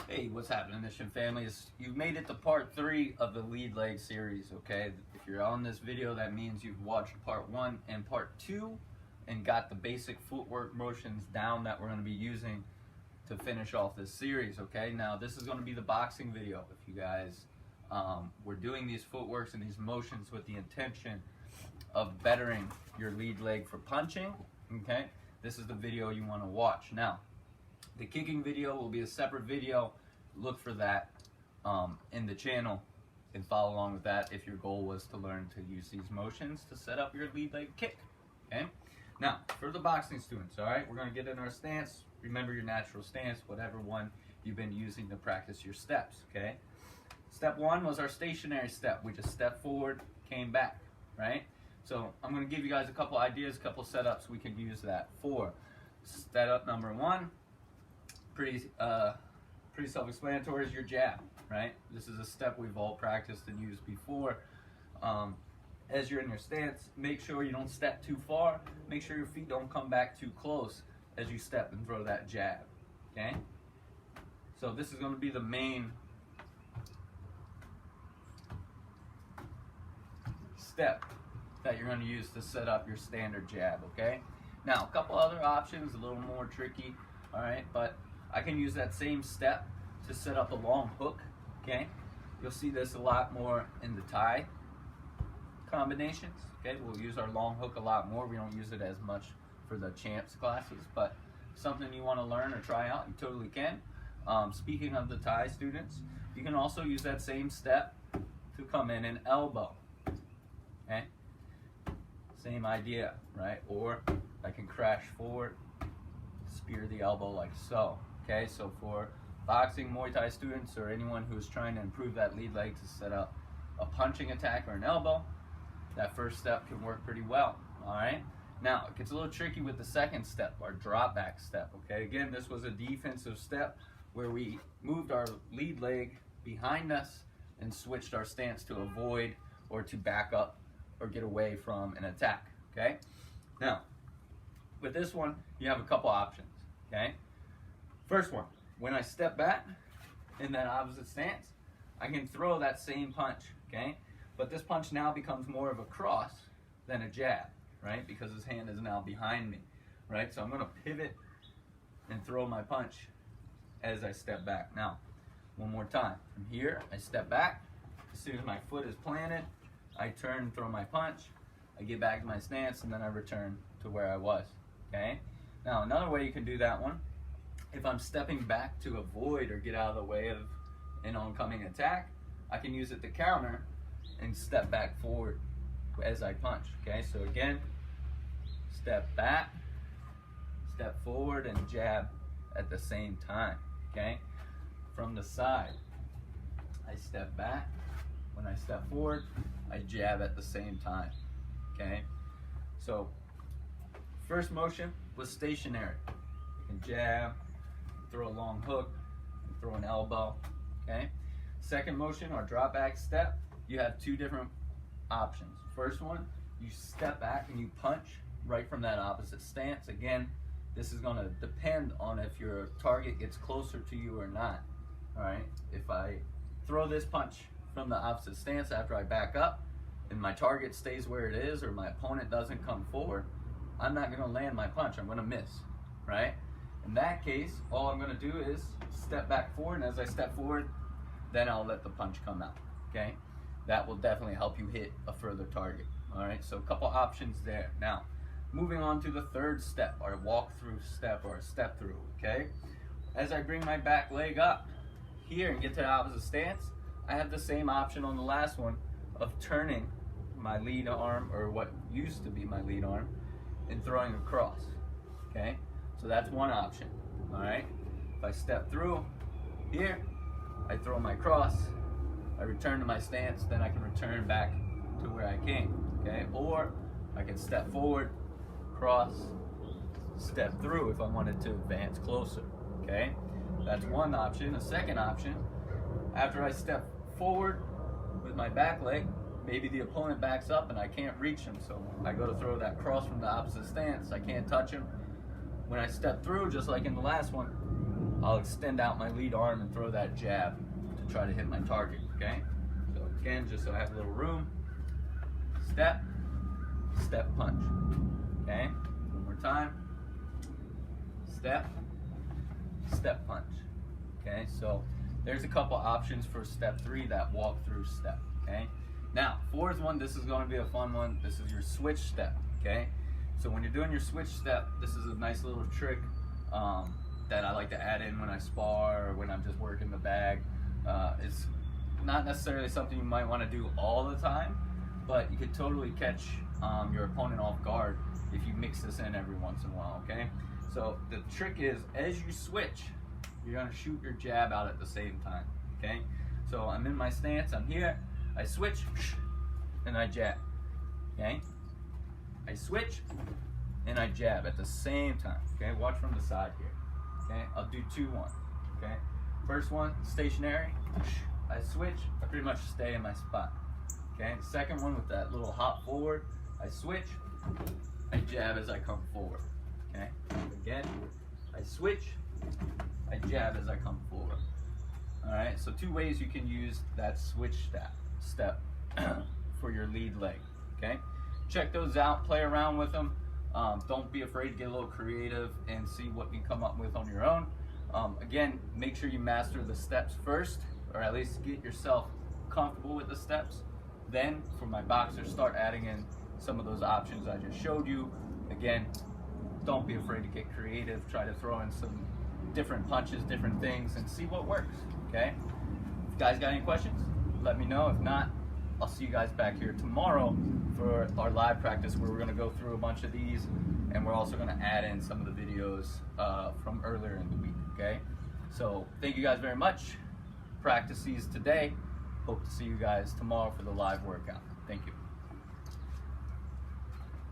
Hey, what's happening, Mission families? You've made it to part 3 of the lead leg series, okay? If you're on this video, that means you've watched part 1 and part 2 and got the basic footwork motions down that we're going to be using to finish off this series, okay? Now, this is going to be the boxing video. If you guys, we're doing these footworks and these motions with the intention of bettering your lead leg for punching, okay? This is the video you want to watch. Now, the kicking video will be a separate video. Look for that in the channel and follow along with that if your goal was to learn to use these motions to set up your lead leg kick. Okay? Now, for the boxing students, all right, we're going to get in our stance. Remember your natural stance, whatever one you've been using to practice your steps. Okay? Step 1 was our stationary step. We just stepped forward, came back, right? So I'm going to give you guys a couple ideas, a couple setups we can use that for. Setup number 1. Pretty self-explanatory, is your jab, right? This is a step we've all practiced and used before. As you're in your stance, make sure you don't step too far. Make sure your feet don't come back too close as you step and throw that jab, okay? So this is going to be the main step that you're going to use to set up your standard jab, okay? Now, a couple other options, a little more tricky, all right, but I can use that same step to set up a long hook, okay? You'll see this a lot more in the Thai combinations, okay? We'll use our long hook a lot more. We don't use it as much for the champs classes, but something you want to learn or try out, you totally can. Speaking of the Thai students, you can also use that same step to come in and elbow, okay? Same idea, right? Or I can crash forward, spear the elbow like so. Okay, so for boxing, Muay Thai students, or anyone who's trying to improve that lead leg to set up a punching attack or an elbow, that first step can work pretty well, all right? Now, it gets a little tricky with the second step, our drop back step, okay? Again, this was a defensive step where we moved our lead leg behind us and switched our stance to avoid or to back up or get away from an attack, okay? Now, with this one, you have a couple options, okay? First one, when I step back in that opposite stance, I can throw that same punch, okay? But this punch now becomes more of a cross than a jab, right? Because his hand is now behind me, right? So I'm gonna pivot and throw my punch as I step back. Now, one more time. From here, I step back. As soon as my foot is planted, I turn and throw my punch. I get back to my stance, and then I return to where I was, okay? Now, another way you can do that one, if I'm stepping back to avoid or get out of the way of an oncoming attack, I can use it to counter and step back forward as I punch, okay? So again, step back, step forward, and jab at the same time, okay? From the side, I step back. When I step forward, I jab at the same time, okay? So first motion was stationary. You can jab, throw a long hook, and throw an elbow, okay? Second motion, or drop back step, you have two different options. First one, you step back and you punch right from that opposite stance. Again, this is gonna depend on if your target gets closer to you or not, all right? If I throw this punch from the opposite stance after I back up and my target stays where it is or my opponent doesn't come forward, I'm not gonna land my punch, I'm gonna miss, right? In that case, all I'm gonna do is step back forward, and as I step forward, then I'll let the punch come out, okay? That will definitely help you hit a further target, all right? So a couple options there. Now, moving on to the third step, our walk-through step or a step-through, okay? As I bring my back leg up here and get to the opposite stance, I have the same option on the last one of turning my lead arm, or what used to be my lead arm, and throwing across, okay? So that's one option, all right? If I step through here, I throw my cross, I return to my stance, then I can return back to where I came, okay? Or I can step forward, cross, step through if I wanted to advance closer, okay? That's one option. A second option, after I step forward with my back leg, maybe the opponent backs up and I can't reach him, so I go to throw that cross from the opposite stance. I can't touch him. When I step through, just like in the last one, I'll extend out my lead arm and throw that jab to try to hit my target, okay? So again, just so I have a little room, step, step punch, okay? One more time, step, step punch, okay? So there's a couple options for step 3, that walk through step, okay? Now, 4th one, this is gonna be a fun one. This is your switch step, okay? So when you're doing your switch step, this is a nice little trick that I like to add in when I spar or when I'm just working the bag. It's not necessarily something you might want to do all the time, but you could totally catch your opponent off guard if you mix this in every once in a while, okay? So the trick is, as you switch, you're gonna shoot your jab out at the same time, okay? So I'm in my stance, I'm here, I switch, and I jab, okay? I switch, and I jab at the same time, okay? Watch from the side here, okay? I'll do 2-1, okay? First one, stationary, I switch, I pretty much stay in my spot, okay? Second one with that little hop forward, I switch, I jab as I come forward, okay? Again, I switch, I jab as I come forward. All right, so 2 ways you can use that switch step for your lead leg, okay? Check those out, play around with them. Don't be afraid to get a little creative and see what you come up with on your own. Again, make sure you master the steps first, or at least get yourself comfortable with the steps. Then, for my boxers, start adding in some of those options I just showed you. Again, don't be afraid to get creative. Try to throw in some different punches, different things, and see what works, okay? If you guys got any questions, let me know. If not, I'll see you guys back here tomorrow for our live practice where we're gonna go through a bunch of these, and we're also gonna add in some of the videos from earlier in the week, okay? So thank you guys very much. Practice these today. Hope to see you guys tomorrow for the live workout. Thank you.